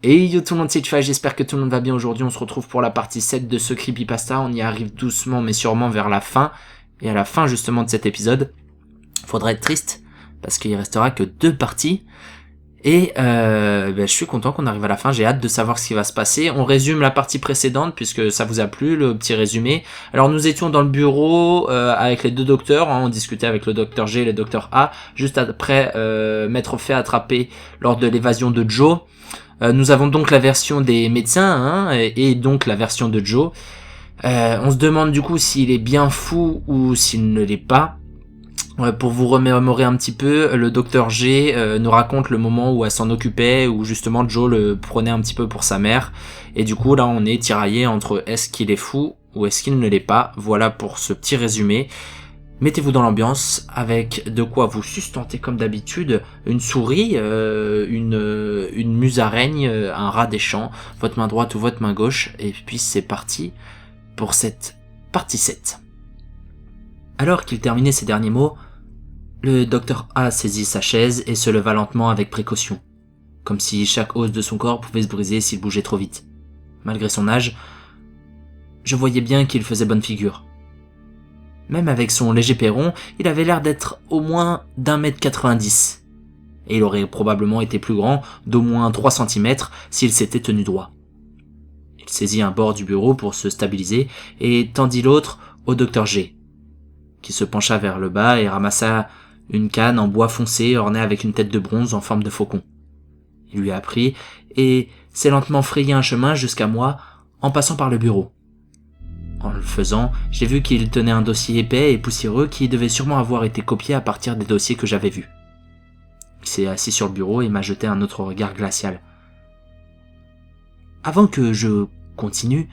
Et yo tout le monde, c'est Tchoufa, j'espère que tout le monde va bien. Aujourd'hui on se retrouve pour la partie 7 de ce creepypasta. On y arrive doucement mais sûrement vers la fin. Et à la fin justement de cet épisode, faudra être triste parce qu'il restera que 2 parties. Et je suis content qu'on arrive à la fin, j'ai hâte de savoir ce qui va se passer. On résume la partie précédente puisque ça vous a plu, le petit résumé. Alors nous étions dans le bureau avec les 2 docteurs, on discutait avec le docteur G et le docteur A, juste après m'être fait attraper lors de l'évasion de Joe. Nous avons donc la version des médecins et donc la version de Joe. On se demande du coup s'il est bien fou ou s'il ne l'est pas. Pour vous remémorer un petit peu, le docteur G nous raconte le moment où elle s'en occupait, où justement Joe le prenait un petit peu pour sa mère. Et du coup là on est tiraillé entre est-ce qu'il est fou ou est-ce qu'il ne l'est pas. Voilà pour ce petit résumé. Mettez-vous dans l'ambiance avec de quoi vous sustenter comme d'habitude, une souris, une musaraigne, un rat des champs, votre main droite ou votre main gauche, et puis c'est parti pour cette partie 7. Alors qu'il terminait ces derniers mots, le docteur A saisit sa chaise et se leva lentement avec précaution, comme si chaque os de son corps pouvait se briser s'il bougeait trop vite. Malgré son âge, je voyais bien qu'il faisait bonne figure. Même avec son léger perron, il avait l'air d'être au moins d'1m90. Et il aurait probablement été plus grand, d'au moins 3 cm, s'il s'était tenu droit. Il saisit un bord du bureau pour se stabiliser et tendit l'autre au docteur G, qui se pencha vers le bas et ramassa une canne en bois foncé ornée avec une tête de bronze en forme de faucon. Il lui a pris et s'est lentement frayé un chemin jusqu'à moi en passant par le bureau. En le faisant, j'ai vu qu'il tenait un dossier épais et poussiéreux qui devait sûrement avoir été copié à partir des dossiers que j'avais vus. Il s'est assis sur le bureau et m'a jeté un autre regard glacial. « Avant que je continue,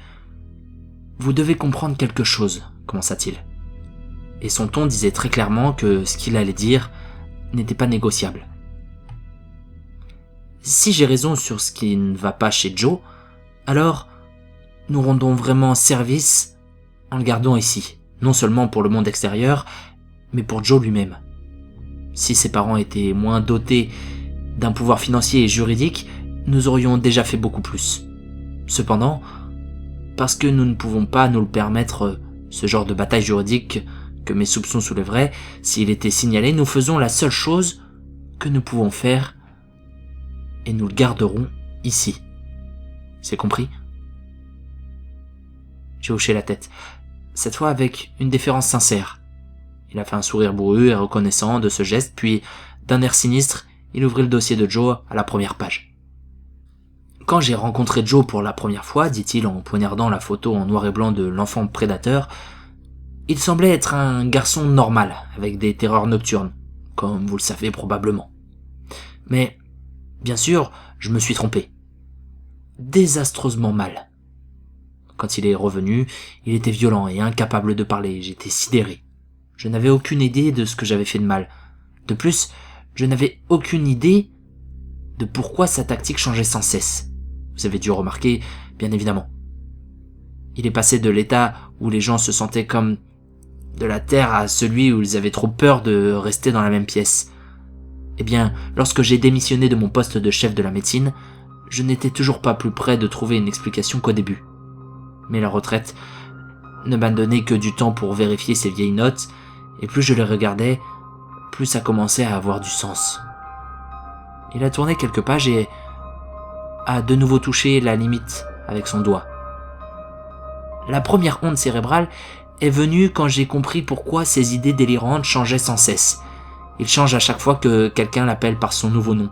vous devez comprendre quelque chose, commença-t-il. Et son ton disait très clairement que ce qu'il allait dire n'était pas négociable. Si j'ai raison sur ce qui ne va pas chez Joe, alors nous rendons vraiment service en le gardant ici, non seulement pour le monde extérieur, mais pour Joe lui-même. Si ses parents étaient moins dotés d'un pouvoir financier et juridique, nous aurions déjà fait beaucoup plus. Cependant, parce que nous ne pouvons pas nous le permettre, ce genre de bataille juridique que mes soupçons soulèveraient, s'il était signalé, nous faisons la seule chose que nous pouvons faire et nous le garderons ici. C'est compris ? J'ai hoché la tête, cette fois avec une déférence sincère. Il a fait un sourire bourru et reconnaissant de ce geste, puis, d'un air sinistre, il ouvrit le dossier de Joe à la première page. Quand j'ai rencontré Joe pour la première fois, dit-il en poignardant la photo en noir et blanc de l'enfant prédateur, il semblait être un garçon normal, avec des terreurs nocturnes, comme vous le savez probablement. Mais, bien sûr, je me suis trompé. Désastreusement mal. Quand il est revenu, il était violent et incapable de parler, j'étais sidéré. Je n'avais aucune idée de ce que j'avais fait de mal. De plus, je n'avais aucune idée de pourquoi sa tactique changeait sans cesse. Vous avez dû remarquer, bien évidemment. Il est passé de l'état où les gens se sentaient comme de la terre à celui où ils avaient trop peur de rester dans la même pièce. Eh bien, lorsque j'ai démissionné de mon poste de chef de la médecine, je n'étais toujours pas plus près de trouver une explication qu'au début. Mais la retraite ne m'a donné que du temps pour vérifier ces vieilles notes, et plus je les regardais, plus ça commençait à avoir du sens. Il a tourné quelques pages et a de nouveau touché la limite avec son doigt. La première onde cérébrale est venue quand j'ai compris pourquoi ces idées délirantes changeaient sans cesse. Il change à chaque fois que quelqu'un l'appelle par son nouveau nom.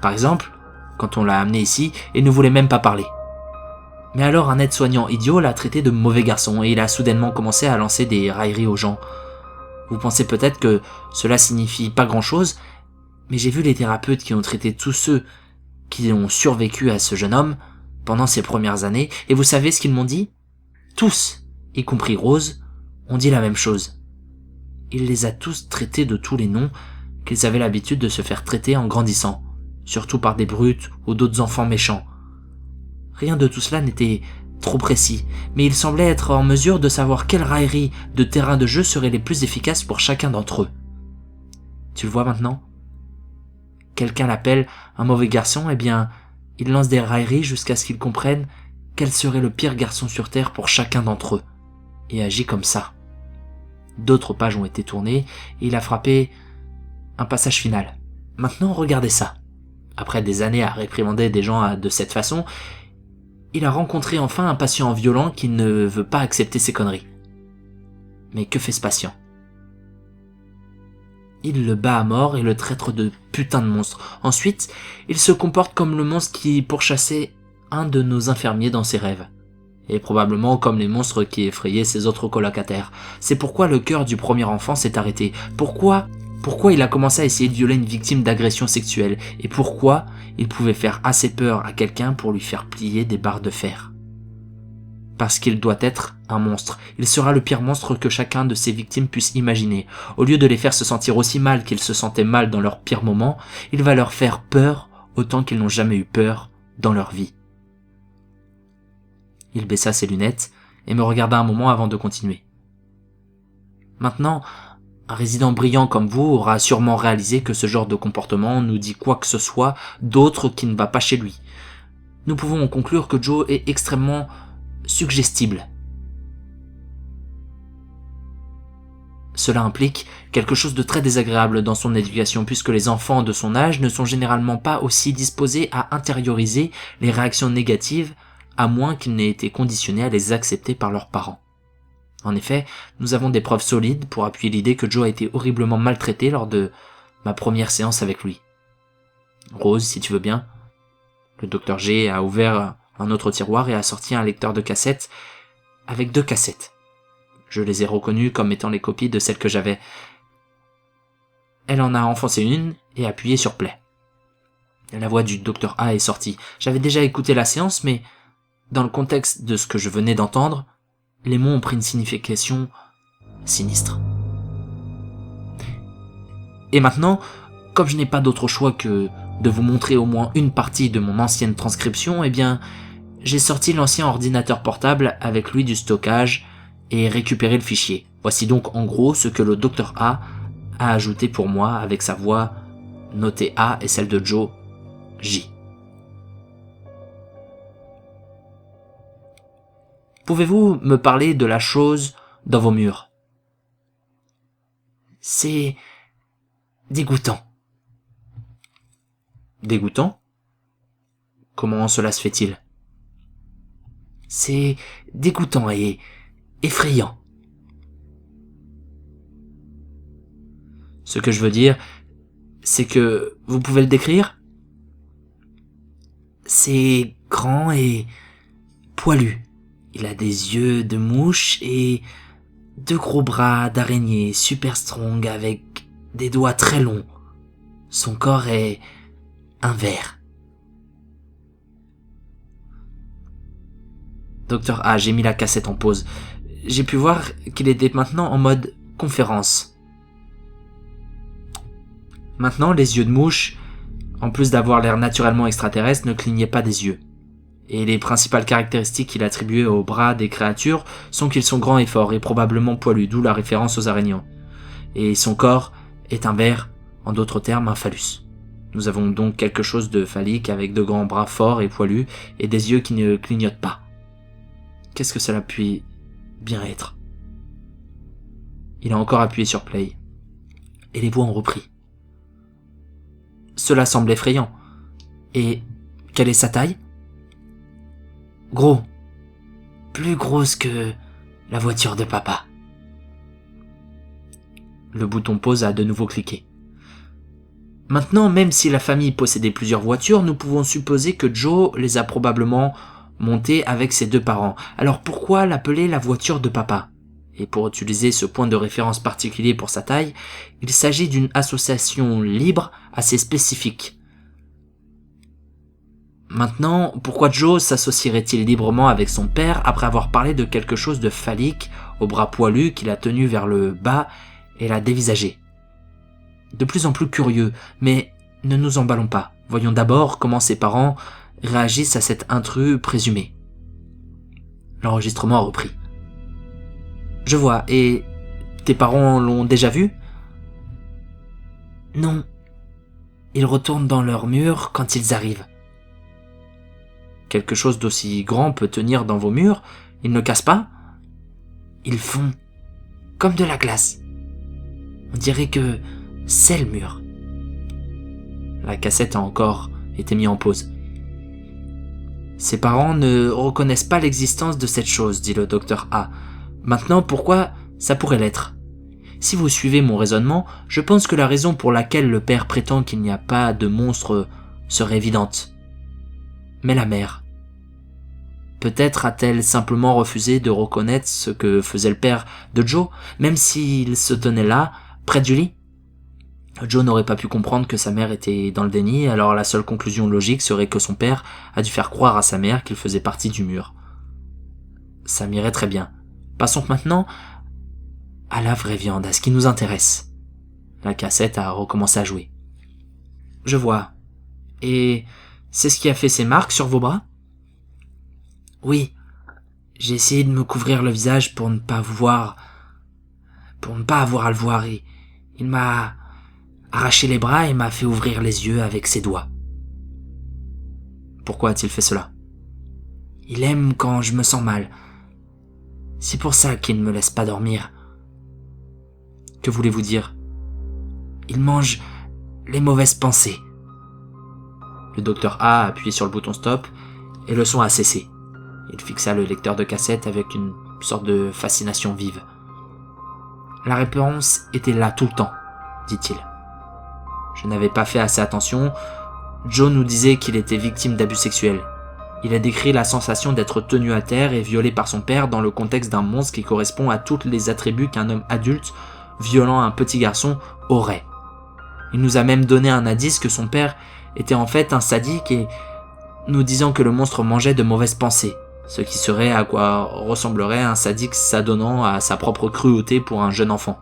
Par exemple, quand on l'a amené ici, il ne voulait même pas parler. Mais alors un aide-soignant idiot l'a traité de mauvais garçon et il a soudainement commencé à lancer des railleries aux gens. Vous pensez peut-être que cela signifie pas grand-chose, mais j'ai vu les thérapeutes qui ont traité tous ceux qui ont survécu à ce jeune homme pendant ces premières années, et vous savez ce qu'ils m'ont dit ? Tous, y compris Rose, ont dit la même chose. Il les a tous traités de tous les noms qu'ils avaient l'habitude de se faire traiter en grandissant, surtout par des brutes ou d'autres enfants méchants. Rien de tout cela n'était trop précis, mais il semblait être en mesure de savoir quelles railleries de terrain de jeu seraient les plus efficaces pour chacun d'entre eux. Tu le vois maintenant ? Quelqu'un l'appelle un mauvais garçon, eh bien, Il lance des railleries jusqu'à ce qu'il comprenne quel serait le pire garçon sur Terre pour chacun d'entre eux, et agit comme ça. D'autres pages ont été tournées, et il a frappé un passage final. Maintenant, regardez ça. Après des années à réprimander des gens de cette façon, il a rencontré enfin un patient violent qui ne veut pas accepter ses conneries. Mais que fait ce patient ? Il le bat à mort et le traite de putain de monstre. Ensuite, il se comporte comme le monstre qui pourchassait un de nos infirmiers dans ses rêves. Et probablement comme les monstres qui effrayaient ses autres colocataires. C'est pourquoi le cœur du premier enfant s'est arrêté. Pourquoi il a commencé à essayer de violer une victime d'agression sexuelle. Et pourquoi il pouvait faire assez peur à quelqu'un pour lui faire plier des barres de fer. Parce qu'il doit être un monstre. Il sera le pire monstre que chacun de ses victimes puisse imaginer. Au lieu de les faire se sentir aussi mal qu'ils se sentaient mal dans leur pire moment, il va leur faire peur autant qu'ils n'ont jamais eu peur dans leur vie. Il baissa ses lunettes et me regarda un moment avant de continuer. Maintenant, un résident brillant comme vous aura sûrement réalisé que ce genre de comportement nous dit quoi que ce soit d'autre qui ne va pas chez lui. Nous pouvons en conclure que Joe est extrêmement suggestible. Cela implique quelque chose de très désagréable dans son éducation puisque les enfants de son âge ne sont généralement pas aussi disposés à intérioriser les réactions négatives à moins qu'ils n'aient été conditionnés à les accepter par leurs parents. En effet, nous avons des preuves solides pour appuyer l'idée que Joe a été horriblement maltraité lors de ma première séance avec lui. Rose, si tu veux bien. Le docteur G a ouvert un autre tiroir et a sorti un lecteur de cassettes avec 2 cassettes. Je les ai reconnues comme étant les copies de celles que j'avais. Elle en a enfoncé une et appuyé sur play. La voix du docteur A est sortie. J'avais déjà écouté la séance, mais dans le contexte de ce que je venais d'entendre, les mots ont pris une signification sinistre. Et maintenant, comme je n'ai pas d'autre choix que de vous montrer au moins une partie de mon ancienne transcription, eh bien, j'ai sorti l'ancien ordinateur portable avec lui du stockage et récupéré le fichier. Voici donc en gros ce que le Dr A a ajouté pour moi avec sa voix notée A et celle de Joe J. Pouvez-vous me parler de la chose dans vos murs ? C'est dégoûtant. Dégoûtant ? Comment cela se fait-il ? C'est dégoûtant et effrayant. Ce que je veux dire, c'est que vous pouvez le décrire ? C'est grand et poilu. Il a des yeux de mouche et 2 gros bras d'araignée super strong avec des doigts très longs. Son corps est un ver. Docteur A, j'ai mis la cassette en pause. J'ai pu voir qu'il était maintenant en mode conférence. Maintenant, les yeux de mouche, en plus d'avoir l'air naturellement extraterrestre, ne clignaient pas des yeux. Et les principales caractéristiques qu'il attribuait aux bras des créatures sont qu'ils sont grands et forts et probablement poilus, d'où la référence aux araignées. Et son corps est un ver, en d'autres termes un phallus. Nous avons donc quelque chose de phallique avec de grands bras forts et poilus et des yeux qui ne clignotent pas. Qu'est-ce que cela peut bien être ? Il a encore appuyé sur play. Et les voix ont repris. Cela semble effrayant. Et quelle est sa taille ? Gros. Plus grosse que la voiture de papa. Le bouton pause a de nouveau cliqué. Maintenant, même si la famille possédait plusieurs voitures, nous pouvons supposer que Joe les a probablement montées avec ses 2 parents. Alors pourquoi l'appeler la voiture de papa ? Et pour utiliser ce point de référence particulier pour sa taille, il s'agit d'une association libre assez spécifique. Maintenant, pourquoi Joe s'associerait-il librement avec son père après avoir parlé de quelque chose de phallique aux bras poilus qu'il a tenu vers le bas et l'a dévisagé ? De plus en plus curieux, mais ne nous emballons pas. Voyons d'abord comment ses parents réagissent à cet intrus présumé. L'enregistrement a repris. Je vois, et tes parents l'ont déjà vu ? Non. Ils retournent dans leur mur quand ils arrivent. quelque chose d'aussi grand peut tenir dans vos murs, ils ne cassent pas? Ils font comme de la glace. On dirait que c'est le mur. La cassette a encore été mise en pause. Ses parents ne reconnaissent pas l'existence de cette chose, dit le docteur A. Maintenant, pourquoi ça pourrait l'être? Si vous suivez mon raisonnement, je pense que la raison pour laquelle le père prétend qu'il n'y a pas de monstre serait évidente. Mais la mère, peut-être a-t-elle simplement refusé de reconnaître ce que faisait le père de Joe, même s'il se tenait là, près du lit? Joe n'aurait pas pu comprendre que sa mère était dans le déni, alors la seule conclusion logique serait que son père a dû faire croire à sa mère qu'il faisait partie du mur. Ça m'irait très bien. Passons maintenant à la vraie viande, à ce qui nous intéresse. La cassette a recommencé à jouer. Je vois. Et c'est ce qui a fait ces marques sur vos bras? Oui. J'ai essayé de me couvrir le visage pour ne pas avoir à le voir, et il m'a arraché les bras et m'a fait ouvrir les yeux avec ses doigts. Pourquoi a-t-il fait cela? Il aime quand je me sens mal. C'est pour ça qu'il ne me laisse pas dormir. Que voulez-vous dire? Il mange les mauvaises pensées. Le docteur A a appuyé sur le bouton stop et le son a cessé. Il fixa le lecteur de cassette avec une sorte de fascination vive. La réponse était là tout le temps, dit-il. Je n'avais pas fait assez attention. Joe nous disait qu'il était victime d'abus sexuels. Il a décrit la sensation d'être tenu à terre et violé par son père dans le contexte d'un monstre qui correspond à tous les attributs qu'un homme adulte violant un petit garçon aurait. Il nous a même donné un indice que son père était en fait un sadique et nous disant que le monstre mangeait de mauvaises pensées, ce qui serait à quoi ressemblerait un sadique s'adonnant à sa propre cruauté pour un jeune enfant.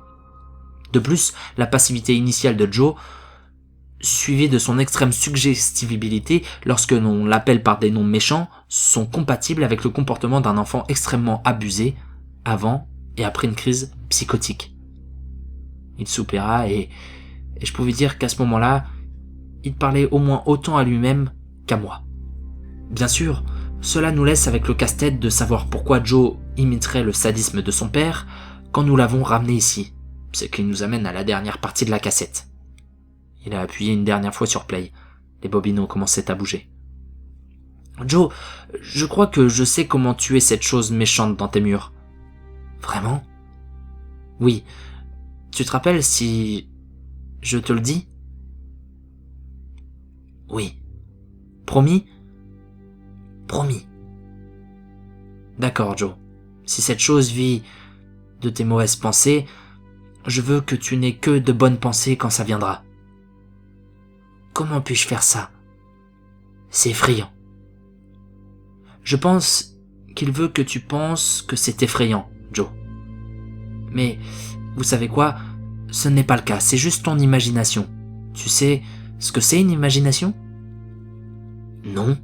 De plus, la passivité initiale de Joe, suivie de son extrême suggestibilité lorsque l'on l'appelle par des noms méchants, sont compatibles avec le comportement d'un enfant extrêmement abusé avant et après une crise psychotique. Il soupira et je pouvais dire qu'à ce moment-là, il parlait au moins autant à lui-même qu'à moi. Bien sûr, cela nous laisse avec le casse-tête de savoir pourquoi Joe imiterait le sadisme de son père quand nous l'avons ramené ici, ce qui nous amène à la dernière partie de la cassette. Il a appuyé une dernière fois sur play. Les bobines commençaient à bouger. Joe, je crois que je sais comment tuer cette chose méchante dans tes murs. Vraiment? Oui. Tu te rappelles si je te le dis? Oui. Promis? Promis. D'accord, Joe. Si cette chose vit de tes mauvaises pensées, je veux que tu n'aies que de bonnes pensées quand ça viendra. Comment puis-je faire ça? C'est effrayant. Je pense qu'il veut que tu penses que c'est effrayant, Joe. Mais, vous savez quoi? Ce n'est pas le cas, c'est juste ton imagination. Tu sais ce que c'est une imagination? Non.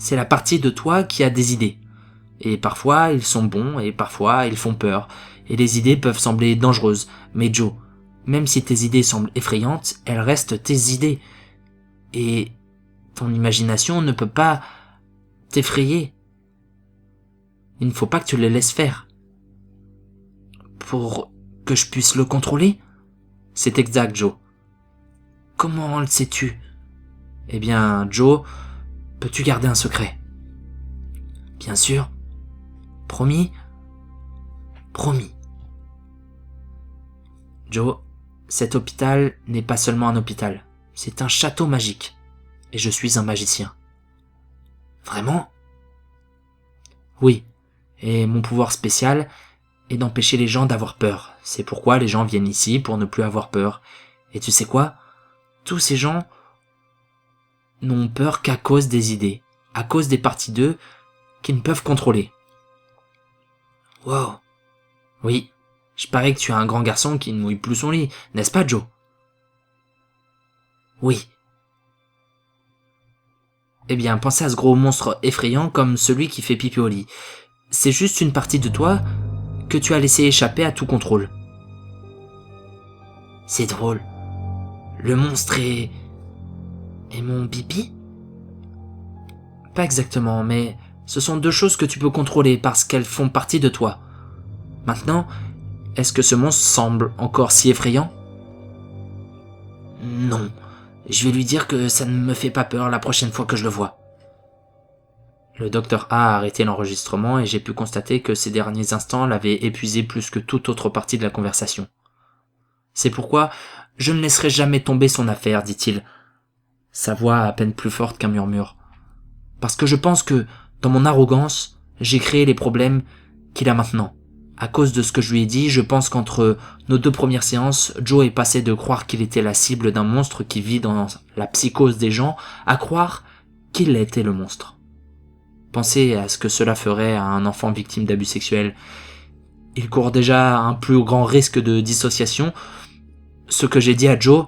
C'est la partie de toi qui a des idées. Et parfois, ils sont bons, et parfois, ils font peur. Et les idées peuvent sembler dangereuses. Mais Joe, même si tes idées semblent effrayantes, elles restent tes idées. Et ton imagination ne peut pas t'effrayer. Il ne faut pas que tu les laisses faire. Pour que je puisse le contrôler? C'est exact, Joe. Comment le sais-tu? Eh bien, Joe, peux-tu garder un secret? Bien sûr. Promis? Promis. Joe, cet hôpital n'est pas seulement un hôpital. C'est un château magique. Et je suis un magicien. Vraiment? Oui. Et mon pouvoir spécial est d'empêcher les gens d'avoir peur. C'est pourquoi les gens viennent ici pour ne plus avoir peur. Et tu sais quoi? Tous ces gens n'ont peur qu'à cause des idées, à cause des parties d'eux qu'ils ne peuvent contrôler. Wow. Oui, je parie que tu es un grand garçon qui ne mouille plus son lit, n'est-ce pas, Joe? Oui. Eh bien, pensez à ce gros monstre effrayant comme celui qui fait pipi au lit. C'est juste une partie de toi que tu as laissé échapper à tout contrôle. C'est drôle. Le monstre est mon pipi? Pas exactement, mais ce sont deux choses que tu peux contrôler parce qu'elles font partie de toi. Maintenant, est-ce que ce monstre semble encore si effrayant? Non. Je vais lui dire que ça ne me fait pas peur la prochaine fois que je le vois. Le docteur A arrêté l'enregistrement et j'ai pu constater que ces derniers instants l'avaient épuisé plus que toute autre partie de la conversation. C'est pourquoi je ne laisserai jamais tomber son affaire, dit-il, sa voix à peine plus forte qu'un murmure. Parce que je pense que, dans mon arrogance, j'ai créé les problèmes qu'il a maintenant. À cause de ce que je lui ai dit, je pense qu'entre nos 2 premières séances, Joe est passé de croire qu'il était la cible d'un monstre qui vit dans la psychose des gens à croire qu'il était le monstre. Pensez à ce que cela ferait à un enfant victime d'abus sexuels. Il court déjà un plus grand risque de dissociation. Ce que j'ai dit à Joe,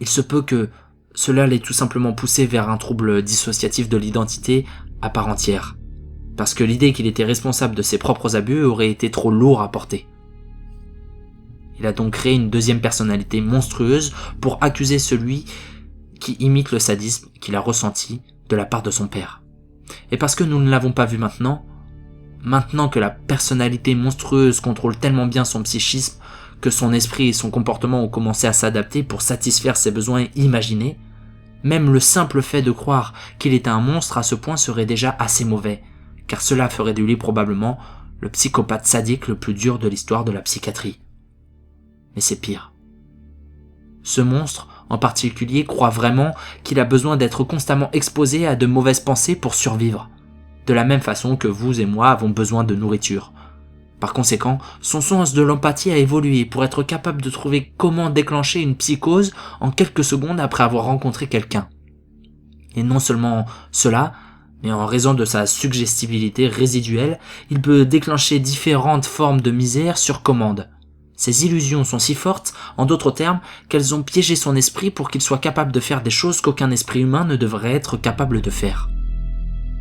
il se peut que cela l'ait tout simplement poussé vers un trouble dissociatif de l'identité à part entière. Parce que l'idée qu'il était responsable de ses propres abus aurait été trop lourd à porter. Il a donc créé une deuxième personnalité monstrueuse pour accuser celui qui imite le sadisme qu'il a ressenti de la part de son père. Et parce que nous ne l'avons pas vu maintenant que la personnalité monstrueuse contrôle tellement bien son psychisme que son esprit et son comportement ont commencé à s'adapter pour satisfaire ses besoins imaginés, même le simple fait de croire qu'il était un monstre à ce point serait déjà assez mauvais, car cela ferait de lui probablement le psychopathe sadique le plus dur de l'histoire de la psychiatrie. Mais c'est pire. Ce monstre, en particulier, croit vraiment qu'il a besoin d'être constamment exposé à de mauvaises pensées pour survivre, de la même façon que vous et moi avons besoin de nourriture. Par conséquent, son sens de l'empathie a évolué pour être capable de trouver comment déclencher une psychose en quelques secondes après avoir rencontré quelqu'un. Et non seulement cela, mais en raison de sa suggestibilité résiduelle, il peut déclencher différentes formes de misère sur commande. Ces illusions sont si fortes, en d'autres termes, qu'elles ont piégé son esprit pour qu'il soit capable de faire des choses qu'aucun esprit humain ne devrait être capable de faire.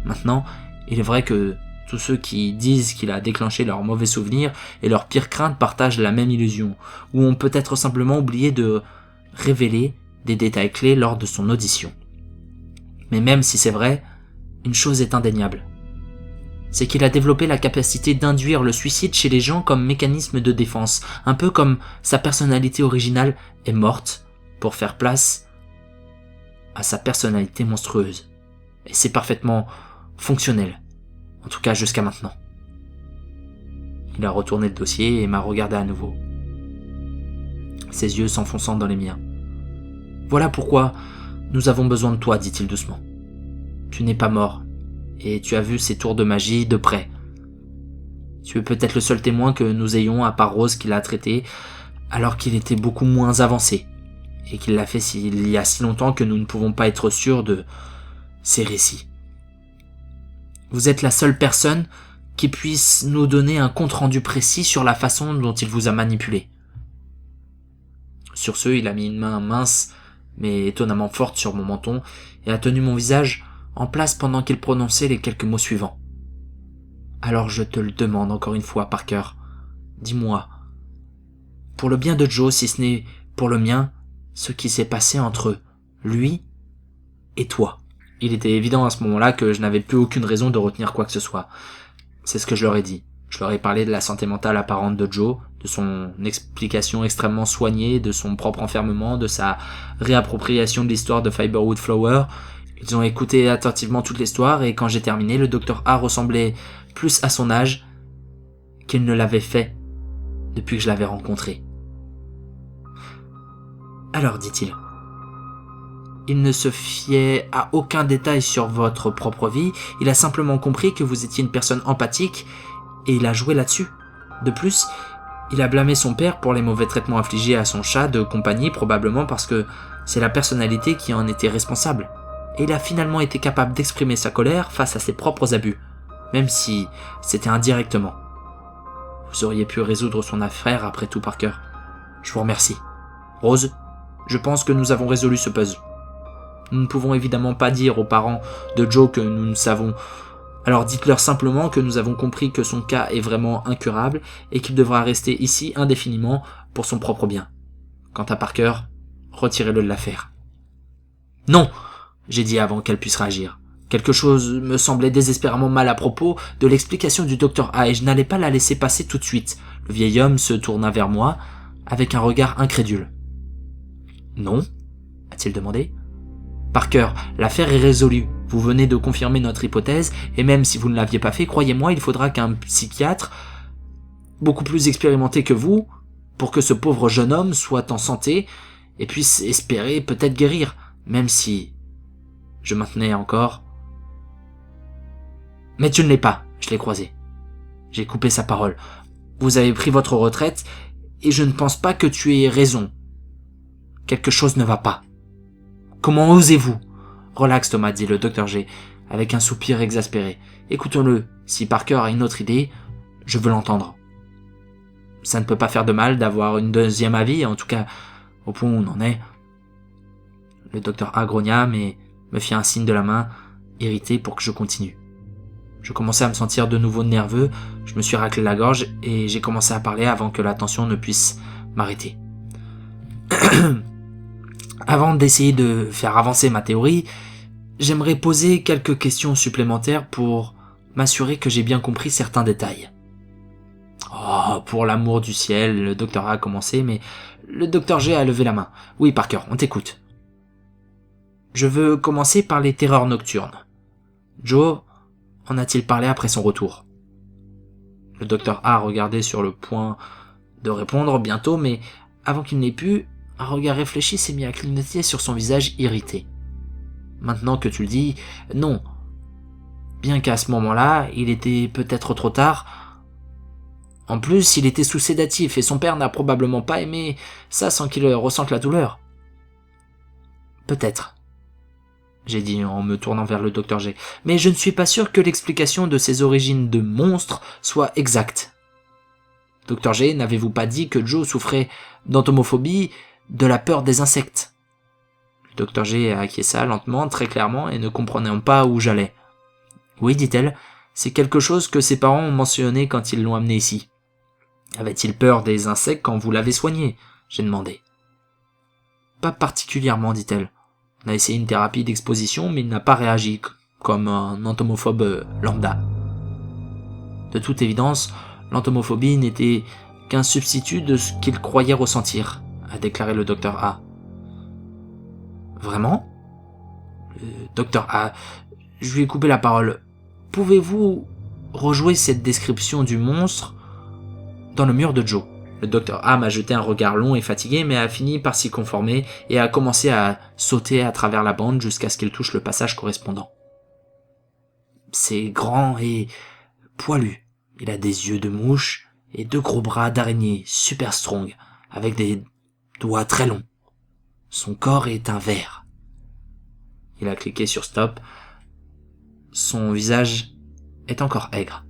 Maintenant, il est vrai que tous ceux qui disent qu'il a déclenché leurs mauvais souvenirs et leurs pires craintes partagent la même illusion, ou ont peut-être simplement oublié de révéler des détails clés lors de son audition. Mais même si c'est vrai, une chose est indéniable. C'est qu'il a développé la capacité d'induire le suicide chez les gens comme mécanisme de défense, un peu comme sa personnalité originale est morte pour faire place à sa personnalité monstrueuse. Et c'est parfaitement fonctionnel, en tout cas jusqu'à maintenant. Il a retourné le dossier et m'a regardé à nouveau, ses yeux s'enfonçant dans les miens. « Voilà pourquoi nous avons besoin de toi, dit-il doucement. Tu n'es pas mort, et tu as vu ces tours de magie de près. Tu es peut-être le seul témoin que nous ayons à part Rose qui l'a traité, alors qu'il était beaucoup moins avancé, et qu'il l'a fait il y a si longtemps que nous ne pouvons pas être sûrs de ses récits. Vous êtes la seule personne qui puisse nous donner un compte-rendu précis sur la façon dont il vous a manipulé. » Sur ce, il a mis une main mince, mais étonnamment forte sur mon menton, et a tenu mon visage en place pendant qu'il prononçait les quelques mots suivants. « Alors je te le demande encore une fois, Parker, dis-moi, pour le bien de Joe, si ce n'est pour le mien, ce qui s'est passé entre lui et toi. » Il était évident à ce moment-là que je n'avais plus aucune raison de retenir quoi que ce soit. C'est ce que je leur ai dit. Je leur ai parlé de la santé mentale apparente de Joe, de son explication extrêmement soignée, de son propre enfermement, de sa réappropriation de l'histoire de Fiberwood Flower. Ils ont écouté attentivement toute l'histoire et quand j'ai terminé, le docteur A ressemblait plus à son âge qu'il ne l'avait fait depuis que je l'avais rencontré. Alors, dit-il, il ne se fiait à aucun détail sur votre propre vie, il a simplement compris que vous étiez une personne empathique et il a joué là-dessus. De plus, il a blâmé son père pour les mauvais traitements infligés à son chat de compagnie, probablement parce que c'est la personnalité qui en était responsable. Et il a finalement été capable d'exprimer sa colère face à ses propres abus, même si c'était indirectement. Vous auriez pu résoudre son affaire après tout, Parker. Je vous remercie. Rose, je pense que nous avons résolu ce puzzle. Nous ne pouvons évidemment pas dire aux parents de Joe que nous ne savons. Alors dites-leur simplement que nous avons compris que son cas est vraiment incurable et qu'il devra rester ici indéfiniment pour son propre bien. Quant à Parker, retirez-le de l'affaire. Non, j'ai dit avant qu'elle puisse réagir. Quelque chose me semblait désespérément mal à propos de l'explication du docteur A et je n'allais pas la laisser passer tout de suite. Le vieil homme se tourna vers moi avec un regard incrédule. « Non ?» a-t-il demandé. « Parker, l'affaire est résolue. Vous venez de confirmer notre hypothèse et même si vous ne l'aviez pas fait, croyez-moi, il faudra qu'un psychiatre beaucoup plus expérimenté que vous pour que ce pauvre jeune homme soit en santé et puisse espérer peut-être guérir, même si je maintenais encore. Mais tu ne l'es pas, je l'ai croisé. J'ai coupé sa parole. Vous avez pris votre retraite et je ne pense pas que tu aies raison. Quelque chose ne va pas. Comment osez-vous? Relax Thomas, dit le docteur G, avec un soupir exaspéré. Écoutons-le. Si Parker a une autre idée, je veux l'entendre. Ça ne peut pas faire de mal d'avoir une deuxième avis, en tout cas, au point où on en est. Le docteur A grogna, mais me fit un signe de la main, irrité pour que je continue. Je commençais à me sentir de nouveau nerveux, je me suis raclé la gorge et j'ai commencé à parler avant que la tension ne puisse m'arrêter. Avant d'essayer de faire avancer ma théorie, j'aimerais poser quelques questions supplémentaires pour m'assurer que j'ai bien compris certains détails. Oh, pour l'amour du ciel, le docteur A a commencé, mais le docteur G a levé la main. Oui, Parker, on t'écoute. Je veux commencer par les terreurs nocturnes. Joe en a-t-il parlé après son retour? Le docteur A regardait sur le point de répondre bientôt, mais avant qu'il n'ait pu, un regard réfléchi s'est mis à clignoter sur son visage irrité. Maintenant que tu le dis, non. Bien qu'à ce moment-là, il était peut-être trop tard. En plus, il était sous sédatif et son père n'a probablement pas aimé ça sans qu'il ressente la douleur. Peut-être, j'ai dit en me tournant vers le docteur G, mais je ne suis pas sûr que l'explication de ses origines de monstre soit exacte. Docteur G, n'avez-vous pas dit que Joe souffrait d'entomophobie, de la peur des insectes? Le docteur G acquiesça lentement, très clairement, et ne comprenant pas où j'allais. Oui, dit-elle, c'est quelque chose que ses parents ont mentionné quand ils l'ont amené ici. Avait-il peur des insectes quand vous l'avez soigné? J'ai demandé. Pas particulièrement, dit-elle. On a essayé une thérapie d'exposition, mais il n'a pas réagi, comme un entomophobe lambda. De toute évidence, l'entomophobie n'était qu'un substitut de ce qu'il croyait ressentir, a déclaré le docteur A. Vraiment? Le docteur A, je lui ai coupé la parole. Pouvez-vous rejouer cette description du monstre dans le mur de Joe? Le docteur A m'a jeté un regard long et fatigué, mais a fini par s'y conformer et a commencé à sauter à travers la bande jusqu'à ce qu'il touche le passage correspondant. C'est grand et poilu. Il a des yeux de mouche et deux gros bras d'araignée super strong, avec des doigts très longs. Son corps est un ver. Il a cliqué sur stop. Son visage est encore aigre.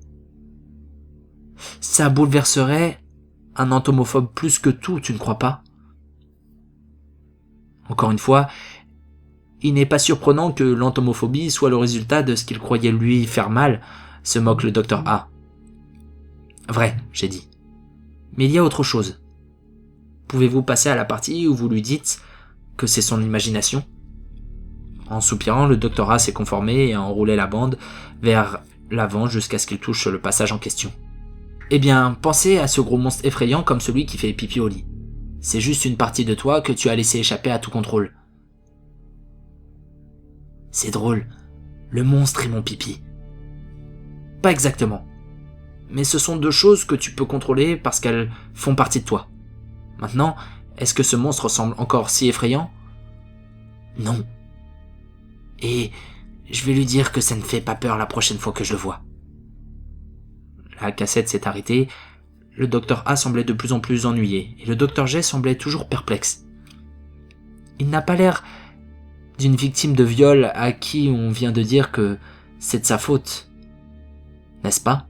Ça bouleverserait un entomophobe plus que tout, tu ne crois pas? Encore une fois, il n'est pas surprenant que l'entomophobie soit le résultat de ce qu'il croyait lui faire mal, se moque le docteur A. Vrai, j'ai dit. Mais il y a autre chose. Pouvez-vous passer à la partie où vous lui dites que c'est son imagination? En soupirant, le docteur A s'est conformé et a enroulé la bande vers l'avant jusqu'à ce qu'il touche le passage en question. Eh bien, pensez à ce gros monstre effrayant comme celui qui fait pipi au lit. C'est juste une partie de toi que tu as laissé échapper à tout contrôle. C'est drôle, le monstre et mon pipi. Pas exactement. Mais ce sont deux choses que tu peux contrôler parce qu'elles font partie de toi. Maintenant, est-ce que ce monstre semble encore si effrayant? Non. Et je vais lui dire que ça ne fait pas peur la prochaine fois que je le vois. La cassette s'est arrêtée, le docteur A semblait de plus en plus ennuyé, et le docteur G semblait toujours perplexe. Il n'a pas l'air d'une victime de viol à qui on vient de dire que c'est de sa faute. N'est-ce pas?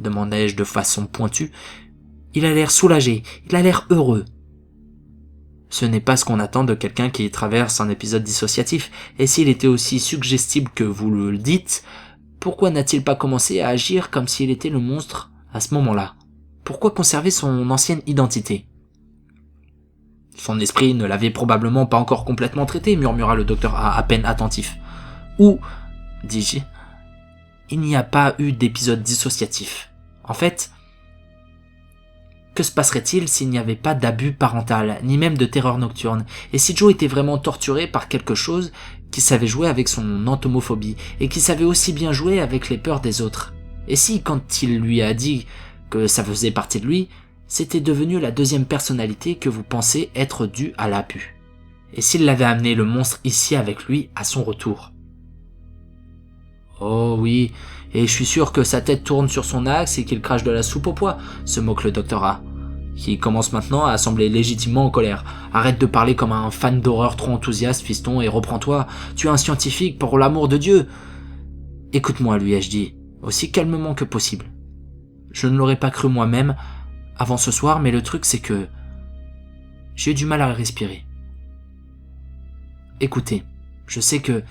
Demandai-je de façon pointue. Il a l'air soulagé, il a l'air heureux. Ce n'est pas ce qu'on attend de quelqu'un qui traverse un épisode dissociatif, et s'il était aussi suggestible que vous le dites, pourquoi n'a-t-il pas commencé à agir comme s'il était le monstre à ce moment-là? Pourquoi conserver son ancienne identité? Son esprit ne l'avait probablement pas encore complètement traité, murmura le docteur A peine attentif. Ou dis-je. Il n'y a pas eu d'épisode dissociatif. En fait, que se passerait-il s'il n'y avait pas d'abus parental, ni même de terreur nocturne, et si Joe était vraiment torturé par quelque chose qui savait jouer avec son entomophobie, et qui savait aussi bien jouer avec les peurs des autres? Et si, quand il lui a dit que ça faisait partie de lui, c'était devenu la deuxième personnalité que vous pensez être due à l'abus? Et s'il l'avait amené le monstre ici avec lui à son retour? Oh oui, et je suis sûr que sa tête tourne sur son axe et qu'il crache de la soupe au pois, se moque le docteur A, qui commence maintenant à sembler légitimement en colère. Arrête de parler comme un fan d'horreur trop enthousiaste, fiston, et reprends-toi, tu es un scientifique, pour l'amour de Dieu. Écoute-moi, lui ai-je dit, aussi calmement que possible. Je ne l'aurais pas cru moi-même avant ce soir, mais le truc c'est que j'ai eu du mal à respirer. Écoutez, je sais que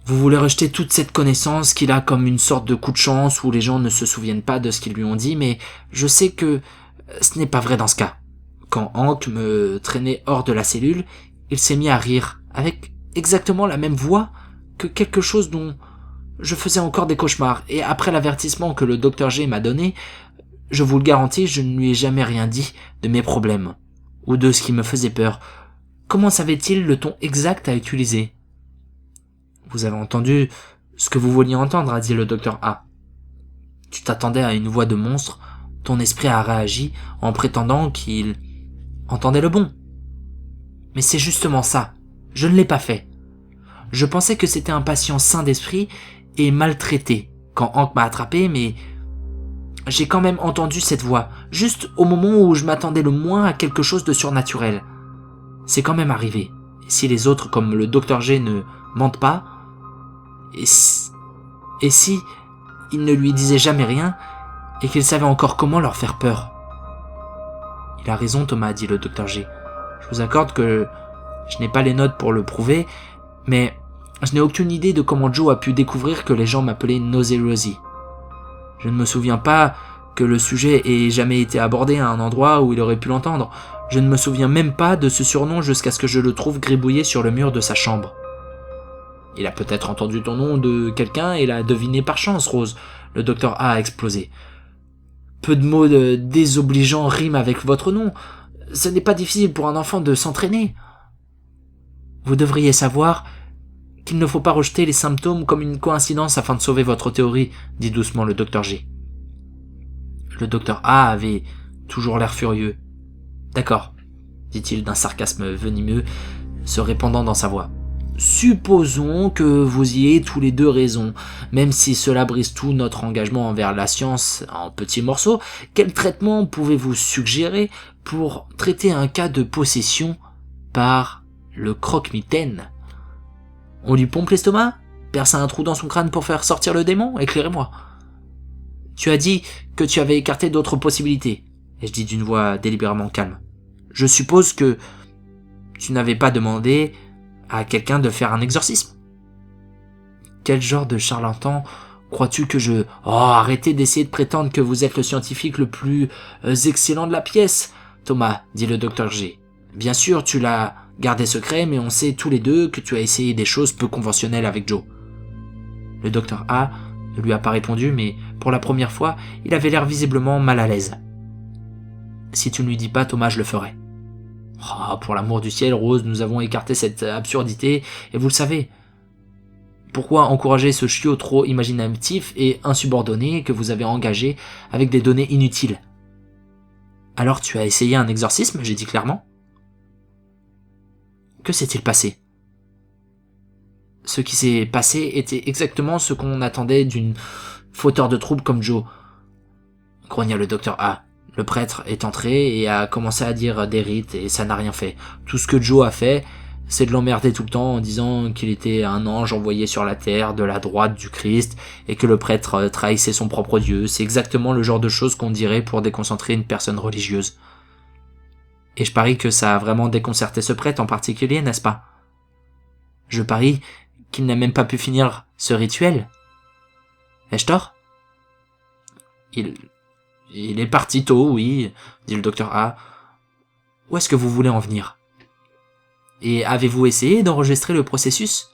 vous voulez rejeter toute cette connaissance qu'il a comme une sorte de coup de chance où les gens ne se souviennent pas de ce qu'ils lui ont dit, mais je sais que ce n'est pas vrai dans ce cas. Quand Hank me traînait hors de la cellule, il s'est mis à rire, avec exactement la même voix que quelque chose dont je faisais encore des cauchemars, et après l'avertissement que le Dr G m'a donné, je vous le garantis, je ne lui ai jamais rien dit de mes problèmes, ou de ce qui me faisait peur. Comment savait-il le ton exact à utiliser? Vous avez entendu ce que vous vouliez entendre, a dit le docteur A. Tu t'attendais à une voix de monstre, ton esprit a réagi en prétendant qu'il entendait le bon. Mais c'est justement ça, je ne l'ai pas fait. Je pensais que c'était un patient sain d'esprit et maltraité quand Hank m'a attrapé, mais j'ai quand même entendu cette voix, juste au moment où je m'attendais le moins à quelque chose de surnaturel. C'est quand même arrivé. Et si les autres, comme le Dr G, ne mentent pas, et si il ne lui disait jamais rien, et qu'il savait encore comment leur faire peur? Il a raison, Thomas, dit le Dr G. Je vous accorde que je n'ai pas les notes pour le prouver, mais je n'ai aucune idée de comment Joe a pu découvrir que les gens m'appelaient Nosey Rosie. Je ne me souviens pas que le sujet ait jamais été abordé à un endroit où il aurait pu l'entendre. Je ne me souviens même pas de ce surnom jusqu'à ce que je le trouve gribouillé sur le mur de sa chambre. Il a peut-être entendu ton nom de quelqu'un et l'a deviné par chance, Rose. Le docteur A explosé. Peu de mots désobligeants riment avec votre nom. Ce n'est pas difficile pour un enfant de s'entraîner. Vous devriez savoir qu'il ne faut pas rejeter les symptômes comme une coïncidence afin de sauver votre théorie, dit doucement le docteur G. Le docteur A avait toujours l'air furieux. D'accord, dit-il d'un sarcasme venimeux, se répandant dans sa voix. Supposons que vous y ayez tous les deux raison, même si cela brise tout notre engagement envers la science en petits morceaux. Quel traitement pouvez-vous suggérer pour traiter un cas de possession par le croque-mitaine? On lui pompe l'estomac? Perce un trou dans son crâne pour faire sortir le démon? Éclairez-moi. Tu as dit que tu avais écarté d'autres possibilités, ai-je dit d'une voix délibérément calme. Je suppose que tu n'avais pas demandé à quelqu'un de faire un exorcisme? Quel genre de charlatan crois-tu que je... Oh, arrêtez d'essayer de prétendre que vous êtes le scientifique le plus excellent de la pièce, Thomas, dit le docteur G. Bien sûr, tu l'as gardé secret, mais on sait tous les deux que tu as essayé des choses peu conventionnelles avec Joe. Le docteur A ne lui a pas répondu, mais pour la première fois, il avait l'air visiblement mal à l'aise. Si tu ne lui dis pas, Thomas, je le ferai. Oh, pour l'amour du ciel, Rose, nous avons écarté cette absurdité, et vous le savez. Pourquoi encourager ce chiot trop imaginatif et insubordonné que vous avez engagé avec des données inutiles? Alors tu as essayé un exorcisme, j'ai dit clairement. Que s'est-il passé? Ce qui s'est passé était exactement ce qu'on attendait d'une fauteur de troubles comme Joe, grogna le docteur A. Le prêtre est entré et a commencé à dire des rites et ça n'a rien fait. Tout ce que Joe a fait, c'est de l'emmerder tout le temps en disant qu'il était un ange envoyé sur la terre de la droite du Christ et que le prêtre trahissait son propre Dieu. C'est exactement le genre de choses qu'on dirait pour déconcentrer une personne religieuse. Et je parie que ça a vraiment déconcerté ce prêtre en particulier, n'est-ce pas? Je parie qu'il n'a même pas pu finir ce rituel. Ai-je tort? Il est parti tôt, oui, dit le docteur A. Où est-ce que vous voulez en venir? Et avez-vous essayé d'enregistrer le processus?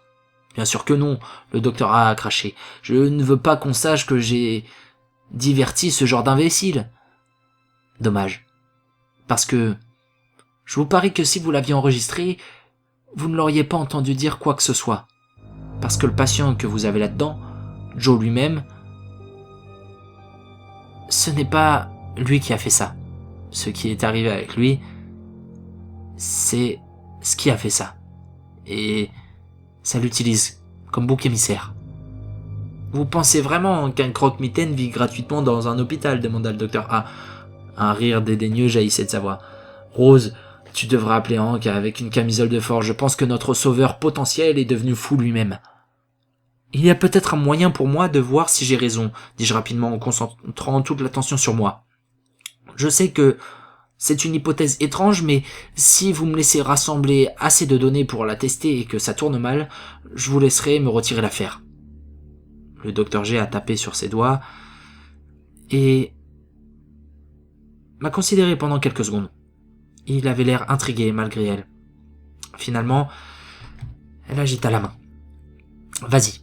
Bien sûr que non, le docteur A craché. Je ne veux pas qu'on sache que j'ai diverti ce genre d'imbécile. Dommage. Parce que je vous parie que si vous l'aviez enregistré, vous ne l'auriez pas entendu dire quoi que ce soit. Parce que le patient que vous avez là-dedans, Joe lui-même, ce n'est pas lui qui a fait ça. Ce qui est arrivé avec lui, c'est ce qui a fait ça. Et ça l'utilise comme bouc émissaire. Vous pensez vraiment qu'un croque-mitaine vit gratuitement dans un hôpital, demanda le docteur A. Un rire dédaigneux jaillissait de sa voix. Rose, tu devras appeler Hank avec une camisole de force. Je pense que notre sauveur potentiel est devenu fou lui-même. Il y a peut-être un moyen pour moi de voir si j'ai raison, dis-je rapidement en concentrant toute l'attention sur moi. Je sais que c'est une hypothèse étrange, mais si vous me laissez rassembler assez de données pour la tester et que ça tourne mal, je vous laisserai me retirer l'affaire. Le docteur G a tapé sur ses doigts et m'a considéré pendant quelques secondes. Il avait l'air intrigué malgré elle. Finalement, elle agita la main. « Vas-y. »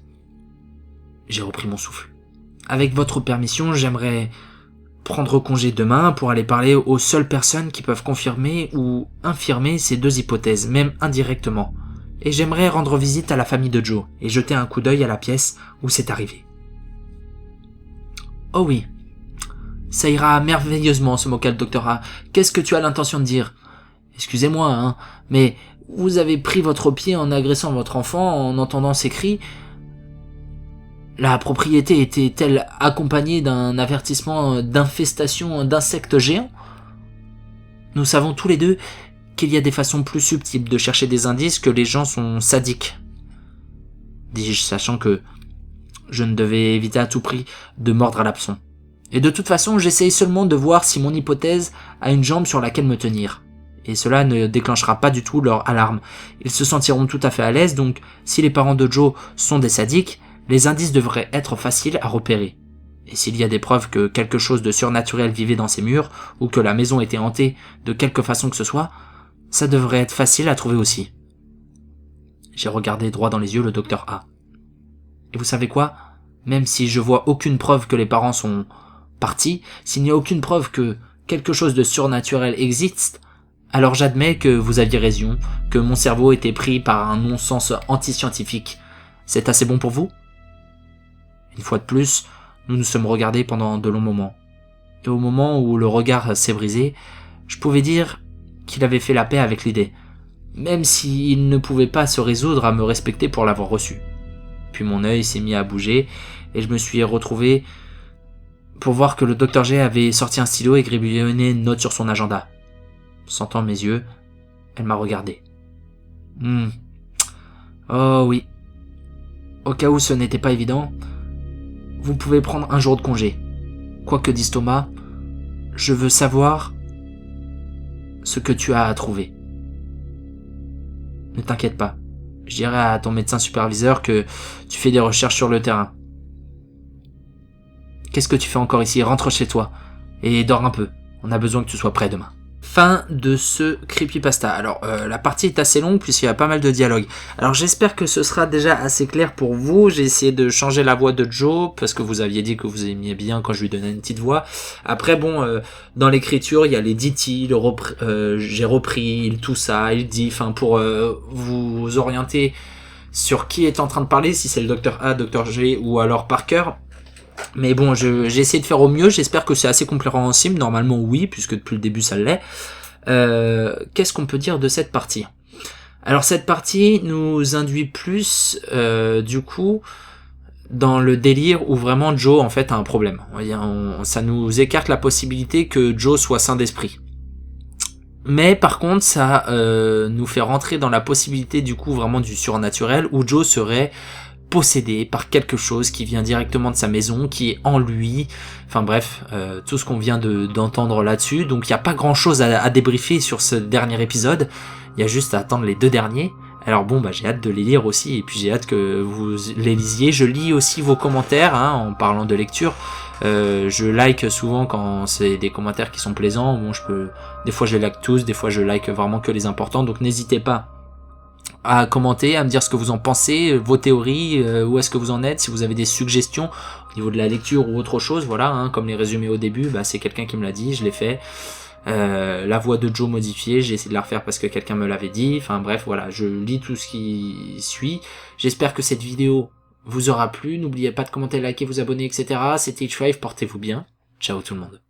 J'ai repris mon souffle. « Avec votre permission, j'aimerais prendre congé demain pour aller parler aux seules personnes qui peuvent confirmer ou infirmer ces deux hypothèses, même indirectement. Et j'aimerais rendre visite à la famille de Joe et jeter un coup d'œil à la pièce où c'est arrivé. »« Oh oui. Ça ira merveilleusement, se moqua le docteur A. Qu'est-ce que tu as l'intention de dire ? Excusez-moi, hein, mais vous avez pris votre pied en agressant votre enfant en entendant ses cris. La propriété était-elle accompagnée d'un avertissement d'infestation d'insectes géants ? Nous savons tous les deux qu'il y a des façons plus subtiles de chercher des indices, que les gens sont sadiques. Dis-je, sachant que je ne devais éviter à tout prix de mordre à l'hameçon. Et de toute façon, j'essaye seulement de voir si mon hypothèse a une jambe sur laquelle me tenir. Et cela ne déclenchera pas du tout leur alarme. Ils se sentiront tout à fait à l'aise, donc si les parents de Joe sont des sadiques, les indices devraient être faciles à repérer. Et s'il y a des preuves que quelque chose de surnaturel vivait dans ces murs, ou que la maison était hantée de quelque façon que ce soit, ça devrait être facile à trouver aussi. J'ai regardé droit dans les yeux le docteur A. Et vous savez quoi ? Même si je vois aucune preuve que les parents sont partis, s'il n'y a aucune preuve que quelque chose de surnaturel existe, alors j'admets que vous aviez raison, que mon cerveau était pris par un non-sens anti-scientifique. C'est assez bon pour vous ? Une fois de plus, nous nous sommes regardés pendant de longs moments. Et au moment où le regard s'est brisé, je pouvais dire qu'il avait fait la paix avec l'idée, même s'il ne pouvait pas se résoudre à me respecter pour l'avoir reçu. Puis mon œil s'est mis à bouger, et je me suis retrouvé pour voir que le docteur G avait sorti un stylo et gribouillonné une note sur son agenda. Sentant mes yeux, elle m'a regardé. Oh oui. Au cas où ce n'était pas évident, vous pouvez prendre un jour de congé. Quoi que dise Thomas, je veux savoir ce que tu as à trouver. Ne t'inquiète pas. Je dirai à ton médecin superviseur que tu fais des recherches sur le terrain. Qu'est-ce que tu fais encore ici ? Rentre chez toi et dors un peu. On a besoin que tu sois prêt demain. Fin de ce creepypasta. Alors, la partie est assez longue puisqu'il y a pas mal de dialogues. Alors, j'espère que ce sera déjà assez clair pour vous. J'ai essayé de changer la voix de Joe parce que vous aviez dit que vous aimiez bien quand je lui donnais une petite voix. Après, bon, dans l'écriture, il y a les dit-il, j'ai repris, tout ça, il dit, enfin, pour vous orienter sur qui est en train de parler, si c'est le docteur A, docteur G ou alors Parker. Mais bon, j'ai essayé de faire au mieux, j'espère que c'est assez compréhensible, normalement oui, puisque depuis le début ça l'est. Qu'est-ce qu'on peut dire de cette partie ? Alors cette partie nous induit plus, du coup, dans le délire où vraiment Joe en fait a un problème. Ça nous écarte la possibilité que Joe soit sain d'esprit. Mais par contre, ça nous fait rentrer dans la possibilité du coup vraiment du surnaturel, où Joe serait possédé par quelque chose qui vient directement de sa maison, qui est en lui, enfin bref, tout ce qu'on vient d'entendre là-dessus. Donc il n'y a pas grand chose à débriefer sur ce dernier épisode, il y a juste à attendre les deux derniers. Alors bon, j'ai hâte de les lire aussi, et puis j'ai hâte que vous les lisiez. Je lis aussi vos commentaires, en parlant de lecture. Je like souvent quand c'est des commentaires qui sont plaisants. Bon, des fois je les like tous, des fois je like vraiment que les importants, donc n'hésitez pas à commenter, à me dire ce que vous en pensez, vos théories, où est-ce que vous en êtes, si vous avez des suggestions au niveau de la lecture ou autre chose, voilà, hein, comme les résumés au début, bah c'est quelqu'un qui me l'a dit, je l'ai fait. La voix de Joe modifiée, j'ai essayé de la refaire parce que quelqu'un me l'avait dit, enfin bref, voilà, je lis tout ce qui suit. J'espère que cette vidéo vous aura plu, n'oubliez pas de commenter, liker, vous abonner, etc. C'était H5, portez-vous bien, ciao tout le monde.